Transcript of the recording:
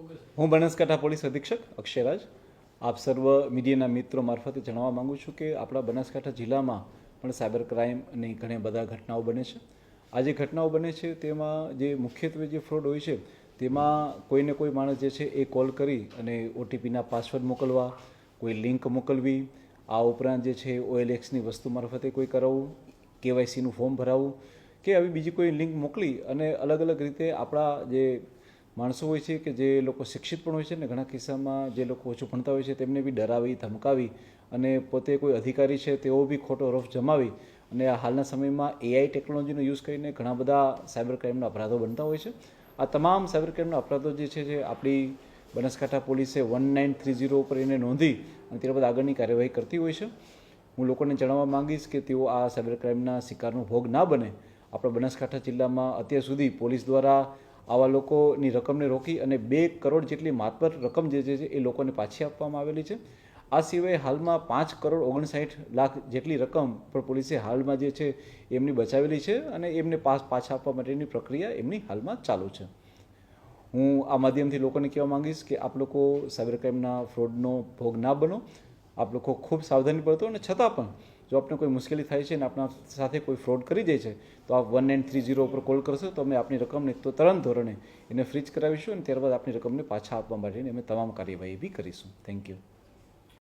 હું બનાસકાંઠા પોલીસ અધિક્ષક અક્ષયરાજ આપ સર્વ મીડિયાના મિત્રો મારફતે જણાવવા માગું છું કે આપણા બનાસકાંઠા જિલ્લામાં પણ સાયબર ક્રાઇમની ઘણી બધા ઘટનાઓ બને છે. આ જે ઘટનાઓ બને છે તેમાં જે મુખ્યત્વે જે ફ્રોડ હોય છે તેમાં કોઈને કોઈ માણસ જે છે એ કોલ કરી અને ઓટીપીના પાસવર્ડ મોકલવા, કોઈ લિંક મોકલવી, આ ઉપરાંત જે છે OLXની વસ્તુ મારફતે કોઈ કરાવવું, KYCનું ફોર્મ ભરાવવું કે આવી બીજી કોઈ લિંક મોકલી અને અલગ અલગ રીતે આપણા જે માણસો હોય છે કે જે લોકો શિક્ષિત પણ હોય છે ને ઘણા કિસ્સામાં જે લોકો ઓછું ભણતા હોય છે તેમને બી ડરાવી ધમકાવી અને પોતે કોઈ અધિકારી છે તેઓ બી ખોટો રફ જમાવી અને આ હાલના સમયમાં AI ટેકનોલોજીનો યુઝ કરીને ઘણા બધા સાયબર ક્રાઇમના અપરાધો બનતા હોય છે. આ તમામ સાયબર ક્રાઇમના અપરાધો જે છે આપણી બનાસકાંઠા પોલીસે 1930 ઉપર એને નોંધી અને ત્યારબાદ આગળની કાર્યવાહી કરતી હોય છે. હું લોકોને જણાવવા માંગીશ કે તેઓ આ સાયબર ક્રાઇમના શિકારનો ભોગ ના બને. આપણા બનાસકાંઠા જિલ્લામાં અત્યાર સુધી પોલીસ દ્વારા આવા લોકોની રકમને રોકી અને 2 કરોડ જેટલી માતબર રકમ જે છે એ લોકોને પાછી આપવામાં આવેલી છે. આ સિવાય હાલમાં 5,59,00,000 જેટલી રકમ પણ પોલીસે હાલમાં જે છે એમની બચાવેલી છે અને એમને પાછા આપવા માટેની પ્રક્રિયા એમની હાલમાં ચાલુ છે. હું આ માધ્યમથી લોકોને કહેવા માંગીશ કે આપ લોકો સાયબર ક્રાઇમના ફ્રોડનો ભોગ ના બનો. આપ લોકો ખૂબ સાવધાની બરતો અને છતાં પણ જો આપને કોઈ મુશ્કેલી થાય છે અને આપણા સાથે કોઈ ફ્રોડ કરી જાય છે તો આપ 1930 ઉપર કોલ કરશો તો અમે આપની રકમને તો તરત ધોરણે એને ફ્રીજ કરાવીશું અને ત્યારબાદ આપની રકમને પાછા આપવા માટેની અમે તમામ કાર્યવાહી બી કરીશું. Thank you.